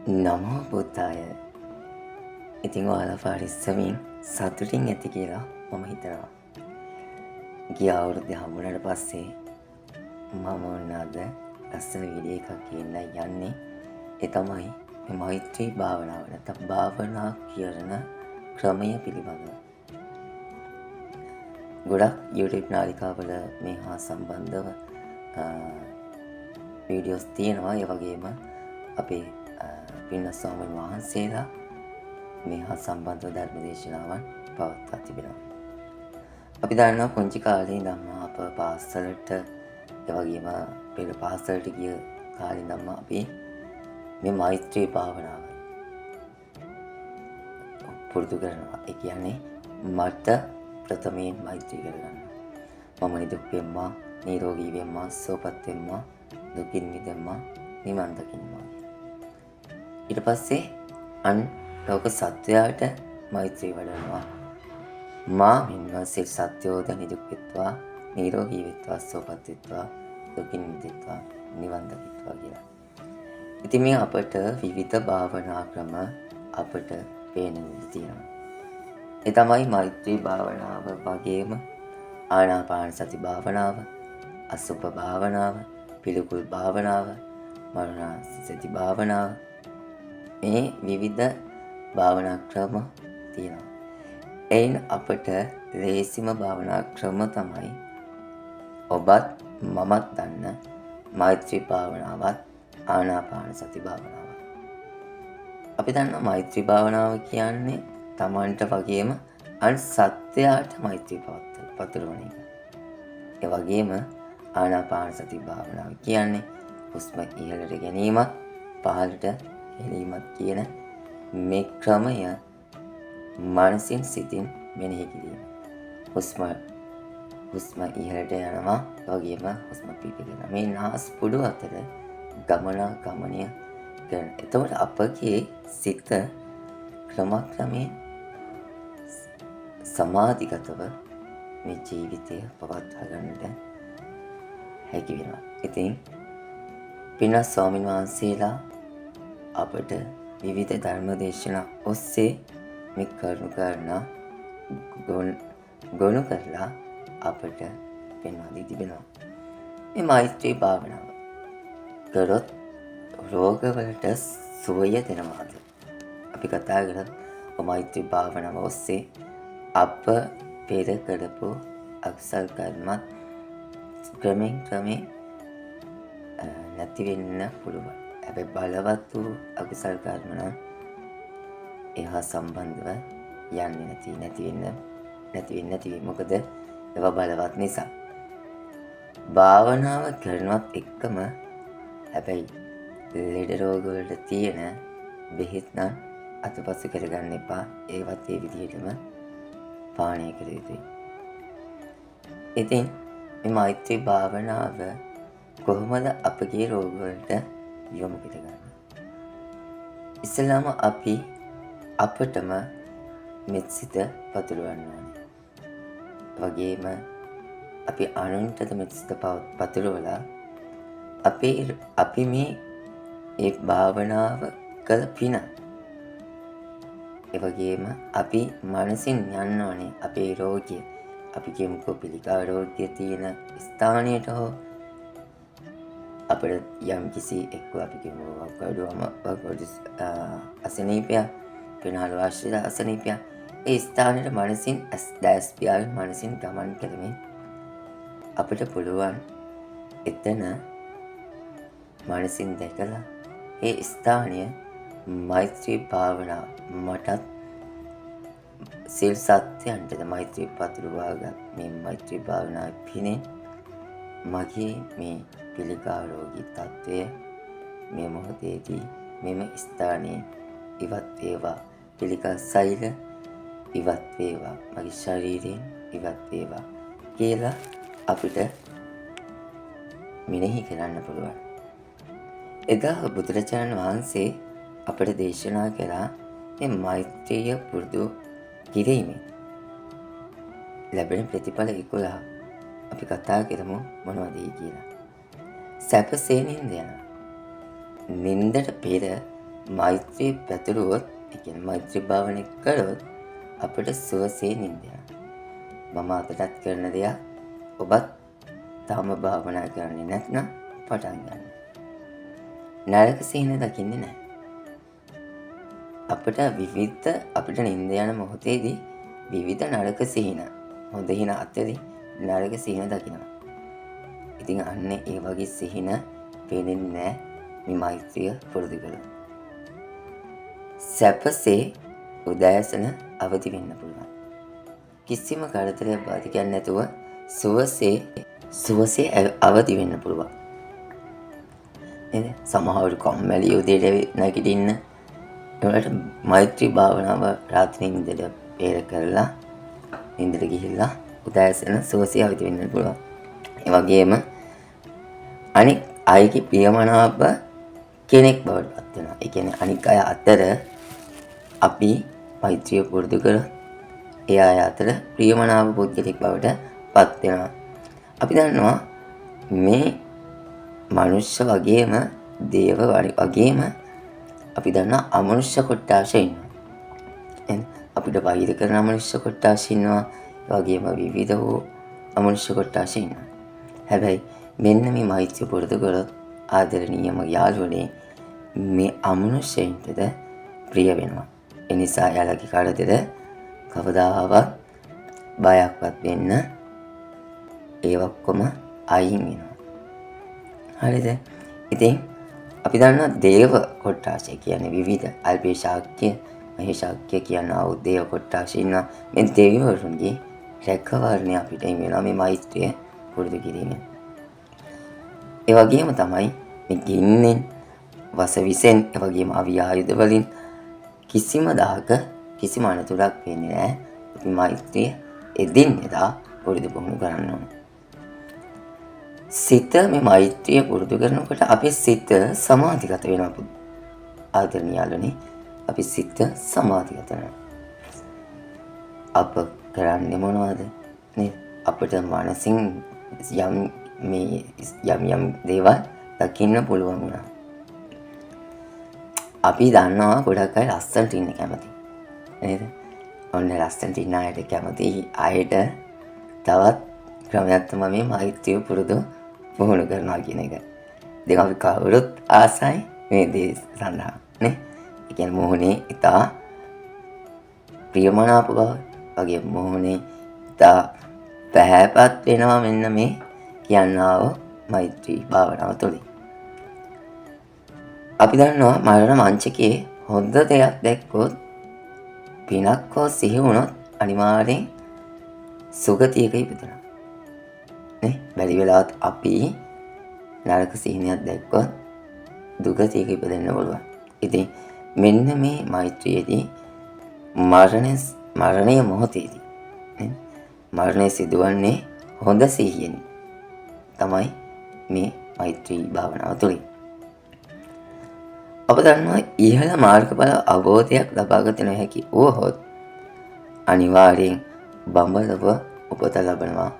නමෝ බුද්ධාය. ඉතින් ඔයාලා පරිස්සමින් සතුටින් ඇති කියලා මම හිතනවා. ගිය අවුරුද්දේ හම්බුනට පස්සේ මම ඔන්න අද ලස්සන වීඩියෝ එකක් කියන්නයි යන්නේ. ඒ තමයි මේ මෛත්‍රී භාවනාව නැත්නම් භාවනා කරන ක්‍රමය පිළිබඳව. ගොඩක් YouTube නාලිකාවල මේ හා සම්බන්ධව වීඩියෝස් තියෙනවා. ඒ වගේම අපේ පින්වත් ස්වාමීන් වහන්සේලා මේ හා සම්බන්ධව ධර්ම දේශනාවන් පවත්වා තිබෙනවා. අපි දන්නවා පුංචි කාලේ ඉඳන්ම අප පාසලට එවැගේම පෙළ පාසලට ගිය කාලේ ඉඳන්ම අපි මේ මෛත්‍රී භාවනාව පුරුදු කරනවා. ඒ කියන්නේ මට ප්‍රථමයෙන් මෛත්‍රී කරගන්න. මම නිදුක් වෙම්මා, නිරෝගී වෙම්මා, සුවපත් වෙම්මා, දුකින් මිදෙම්මා, නිවන් දකින්මා. ඊට පස්සේ අන් ලෝක සත්වයාට මෛත්‍රී වඩනවා. මා මෙන්ම සිල් සත්වයෝද නිදුක් වෙත්වා, නිරෝගී වෙත්වා, සුවපත් වෙත්වා, දුකින් මිදෙත්වා, නිවන් දකිත්වා කියලා. ඉතින් මේ අපට විවිධ භාවනා ක්‍රම අපට පේන තියෙනවා. ඒ තමයි මෛත්‍රී භාවනාව වගේම ආනාපාන සති භාවනාව, අසුභ භාවනාව, පිළිකුල් භාවනාව, මරණාසති භාවනාව. මේ විවිධ භාවනා ක්‍රම තියෙනවා. එයින් අපට ලේසිම භාවනා ක්‍රම තමයි ඔබත් මමත් දන්න මෛත්‍රී භාවනාවත් ආනාපාන සති භාවනාවත්. අපි දන්නවා මෛත්‍රී භාවනාව කියන්නේ තමන්ට වගේම අන් සත්වයාට මෛත්‍රී පතුරවන එක. ඒ වගේම ආනාපාන සති භාවනාව කියන්නේ හුස්ම ඉහළට ගැනීමත් පහළට හෙලීමත් කියන මේ ක්‍රමය මනසින් සිතින් මෙනෙහි කිරීම. හුස්ම ඉහළට යනවා වගේම හුස්ම පිටට යනවා. මේ නාස්පුඩු අතර ගමනය කරන. එතකොට අපගේ සිත ක්‍රමක්‍රමයෙන් සමාධිගතව මේ ජීවිතය පවත්වා ගන්නට හැකි වෙනවා. ඉතින් පින්වත් ස්වාමීන් වහන්සේලා අපට විවිධ ධර්ම දේශනා ඔස්සේ මේ කරුණු කාරණා ගොනු කරලා අපට පෙන්වා දී තිබෙනවා. මේ මෛත්‍රී භාවනාව කරොත් රෝගවලට සුවය දෙනවාද? අපි කතා කරත් මෛත්‍රී භාවනාව ඔස්සේ අප පෙර කරපු අකුසල් කර්මත් ක්‍රමයෙන් නැති වෙන්න පුළුවන්. හැබැයි බලවත් වූ අකුසල් කර්ම නම් ඒහා සම්බන්ධව යන්නේ නැති වෙන්නේ. මොකද ඒවා බලවත් නිසා. භාවනාව කරනවත් එක්කම හැබැයි ලෙඩ රෝග වලට තියෙන බෙහෙත් නම් අතපසු කරගන්න එපා. ඒවත් ඒ විදිහටම පානය කළ යුතුයි. ඉතින් මේ මෛත්‍රී භාවනාව කොහොමද අපගේ රෝග වලට යොමු කරගන්නේ? ඉස්සෙල්ලාම අපි අපටම මෙත් සිත පතුරවන්න ඕනේ. වගේම අපි අනුන්ටද මෙත් සිත පතුරවලා අපි මේ ඒ භාවනාව කළ පින. ඒ වගේම අපි මනසින් යන්න ඕනේ අපේ රෝගය. අපි කියමුකෝ පිළිකා රෝගය තියෙන ස්ථානයට හෝ අපිට යම් කිසි එක්ක අපි කියමුකෝ වකුගඩු අසනීපයක්, පිනාලු ආශ්‍රිත අසනීපයක්, ඒ ස්ථානයට මනසින් දැස් පියාගෙන මනසින් ගමන් කරමින් අපිට පුළුවන් එතන මනසින් දැකලා ඒ ස්ථානය මෛත්‍රී භාවනාව මටත් සිල් සත්‍යයන්ටද මෛත්‍රී පතුරවාගත් මේ මෛත්‍රී භාවනාව පිණින් මගේ මේ පිළිකා රෝගී තත්ත්වය මේ මොහොතේදී මෙම ස්ථානයේ ඉවත් වේවා. පිළිකා සෛල ඉවත් වේවා. මගේ ශරීරයෙන් ඉවත් වේවා කියලා අපිට මෙනෙහි කරන්න පුළුවන්. එදා බුදුරජාණන් වහන්සේ අපට දේශනා කළා මේ මෛත්‍රිය පුරුදු කිරීමෙන් ලැබෙන ප්‍රතිඵල 11. අපි කතා කරමු මොනවද කියලා. සැපසේ නින්ද යනවා. නින්දට පෙර මෛත්‍රී පැතුරුවොත්, ඒ කියන්නේ මෛත්‍රී භාවනය කළොත් අපිට සුවසේ නිින්ද යනවා. මම අදටත් කරන දෙයක් ඔබත් තාම භාවනා කරන්නේ නැත්නම් පටන් ගන්න. නරක සිහින දකින්නේ නැහැ. අපිට නිින්ද යන මොහොතේදී විවිධ නරක සිහින, හොඳ හින අතරේ නරක සිහින දකිනවා. ඉතින් අන්න ඒ වගේ සිහින පේන්නේ නැහැ මේ මෛත්‍රිය පුරුදු කළොත්. සැපසේ උදෑසන අවදි වෙන්න පුළුවන්. කිසිම කරදරයක් බාධකයක් නැතුව සුවසේ අවදි වෙන්න පුළුවන්. නේද? සමහරවිට කම්මැලි උදේට නැගිටින්න. ඒකට මෛත්‍රී භාවනාව රාත්‍රියේ නිදට පෙර කරලා නිදට ගිහිල්ලා උදෑසන සුවසේ අවදි වෙන්න පුළුවන්. ඒ වගේම අනික් අයගේ ප්‍රියමනාප කෙනෙක් බවට පත් වෙනවා. ඒ කියන්නේ අනික් අය අතර අපි මෛත්‍රිය පුරුදු කරොත් ඒ අය අතර ප්‍රියමනාප පුද්ගලෙක් බවට පත් වෙනවා. අපි දන්නවා මේ මනුෂ්‍ය වගේම දේව වගේම අපි දන්නා අමනුෂ්‍ය කොට්ටාශ ඉන්නවා. අපිට වෛර කරන අමනුෂ්‍ය කොට්ටාශ ඉන්නවා. ඒ වගේම විවිධ වූ අමනුෂ්‍ය කොට්ටාශ ඉන්නවා. හැබැයි මෙන්න මේ මෛත්‍රිය පුරුදු කරොත් ආදරණීයම යාළුවනේ මේ අමනුෂ්‍යයින්ටද ප්‍රිය වෙනවා. ඒ නිසා යාළගේ කරදර කවදාවත් බයක්වත් වෙන්න ඒ ඔක්කොම අයින් වෙනවා. හරිද? ඉතින් අපි දන්නවා දේව කොට්ටාශය කියන්නේ විවිධ අල්පේ ශාක්‍ය, මහේ ශාක්‍ය කියන දේව කොට්ටාශය ඉන්නවා. මේ දෙවිවරුන්ගේ රැකවරණය අපිට වෙනවා මේ මෛත්‍රිය පුරුදු කිරීමෙන්. ඒ වගේම තමයි මේ ගින්නෙන්, වසවිසෙන්, ඒ වගේම අවි ආයුධ වලින් කිසිම දායක කිසිම අනතුරක් වෙන්නේ නැහැ. අපි මෛත්‍රිය එදිනෙදා පුරුදු පුහුණු කරන්න ඕනේ. සිත මේ මෛත්‍රිය පුරුදු කරනකොට අපේ සිත සමාධිගත වෙනවා. ආදරණීයලනේ අපි සිත සමාධිගත වෙනවා. අප කරන්නේ මොනවද? නේ අපිට මනසින් යම් දේවල් දකින්න පුළුවන් වුණා. අපි දන්නවා ගොඩක් අය ලස්සනට ඉන්න කැමති. නේද? ඔන්න ලස්සනට ඉන්න අයට කැමති අයට තවත් ක්‍රමයක් තමයි මේ මෛත්‍රිය පුරුදු පුහුණු කරනවා කියන එක. දැන් අපි කවුරුත් ආසයි මේ දේ සඳහා නේ. ඒ කියන්නේ මොහොනේ ඉතා ප්‍රියමනාප බව වගේ මොහොනේ ඉතා පැහැපත් වෙනවා මෙන්න මේ කියනවා මෛත්‍රී භාවනාව තුළින්. අපි දන්නවා මරණ මංචකයේ හොඳ දෙයක් දැක්කොත් පිනක් හෝ සිහි වුණොත් අනිවාර්යෙන් සුගතියක ඉපදෙනවා. නේ? බැරි වෙලාවත් අපි නරක සිහිනයක් දැක්කොත් දුගතියක ඉපදෙන්න පුළුවන්. ඉතින් මෙන්න මේ මෛත්‍රියේදී මරණය මොහොතේදී මරණය සිදුවන්නේ හොඳ සිහියෙන් තමයි මේ මෛත්‍රී භාවනාව තුළින්. අප දන්නවා ඉහළ මාර්ගඵල අවබෝධයක් ලබාගත නොහැකි වුවහොත් අනිවාර්යෙන් බඹලව උපත ලබනවා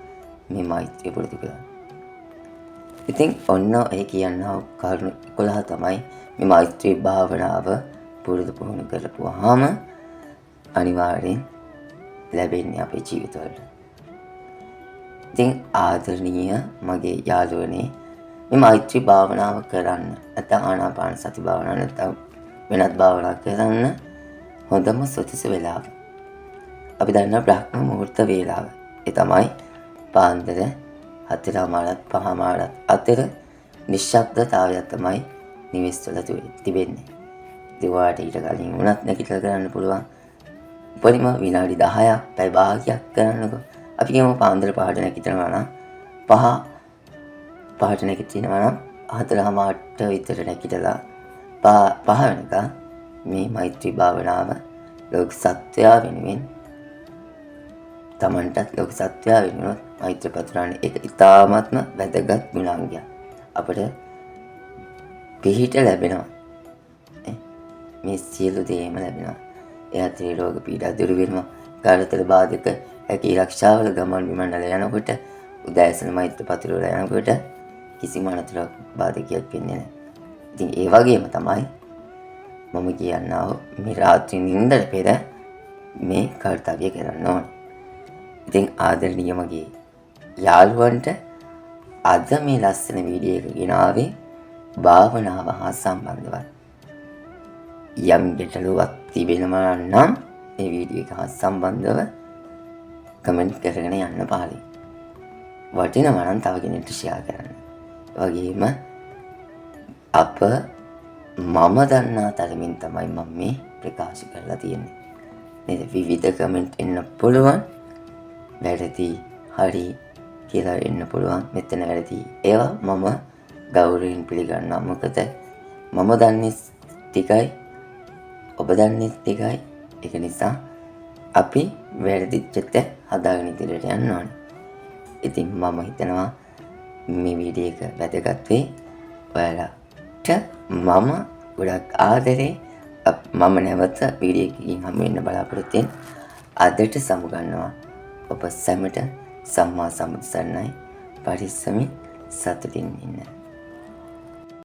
මේ මෛත්‍රිය පුරුදු කරලා. ඉතින් ඔන්න ඒ කියනවා කරුණු 11 තමයි මේ මෛත්‍රී භාවනාව පුරුදු පුහුණු කරපුවාම අනිවාර්යෙන් ලැබෙන්නේ අපේ ජීවිතවලට. ඉතින් ආදරණීය මගේ යාළුවනේ මේ මෛත්‍රී භාවනාව කරන්න නැත්නම් ආනාපාන සති භාවනාව නැත්නම් වෙනත් භාවනා කරන්න හොඳම සුදුසු වෙලාව. අපි දන්නා බ්‍රහ්ම මුහූර්ත වේලාව. ඒ තමයි පාන්දර 4:00 5:00 අතර නිශ්ශබ්දතාවයක් තමයි නිවෙස් වල තිබෙන්නේ. දිවාට ඊට කලින් උනත් නැගිටලා කරන්න පුළුවන්. උපරිම විනාඩි 10ක් පැය භාගයක් කරන්නකො. අපි කියමු පාන්දර 5ට නැගිටිනවා නම් 5ට නැගිටිනවා නම් 4:08 විතර නැගිටලා 5 වෙනකම් මේ මෛත්‍රී භාවනාව ලෝක සත්වයා වෙනුවෙන් තමන්ටත් ලෝක සත්වයා වෙනුවෙන් මෛත්‍රී පතුරවන්නේ ඒක ඉතාමත්ම වැදගත් ගුණාංගයක්. අපට පිහිට ලැබෙනවා. මේ සියලු දේම ලැබෙනවා. එයාට රෝග පීඩා දුරු වෙනවා. කාලතල බාධක ඇකී ආරක්ෂාවල ගමන් විමනල යනකොට උදෑසන මෛත්‍රී පතුරවලා යනකොට කිසිම අනතුරක් බාධකයක් වෙන්නේ නැහැ. ඉතින් ඒ වගේම තමයි මම කියන්නාව මේ රාත්‍රී නින්දට පෙර මේ කර්තව්‍ය කරන්න ඕනේ. ඉතින් ආදරණීය මගේ යාළුවන්ට අද මේ ලස්සන වීඩියෝ එක ගෙනාවේ භාවනාව හා සම්බන්ධව. යම් ගැටලුවක් තිබෙනවා නම් මේ වීඩියෝ එක හා සම්බන්ධව කමෙන්ට් කරගෙන යන්න පාලි. වටිනවා නම් තව කෙනෙක්ට ෂෙයා කරන්න. වගේම මම දන්නා තරමින් තමයි මම මේ ප්‍රකාශ කරලා තියෙන්නේ. නේද? විවිධ කමෙන්ට් එන්න පුළුවන්. වැරදි හරි කියලා එන්න පුළුවන්. මෙතන වැරදි ඒවා මම ගෞරවයෙන් පිළිගන්නවා. මොකද මම දන්නේ ටිකයි ඔබ දන්නේ ටිකයි. ඒක නිසා අපි වැරදිච්ච හදාගෙන ඉදිරියට යන්න ඕනේ. ඉතින් මම හිතනවා මේ වීඩියෝ එක වැදගත් වෙයි. ඔයාලට මම ගොඩක් ආදරේ. මම නැවත වීඩියෝ එකකින් හමු වෙන්න බලාපොරොත්තු වෙන. අදට සමුගන්නවා. ඔබ සැමට සම්මා සම්බුදු සරණයි. පරිස්සමින් සතුටින් ඉන්න.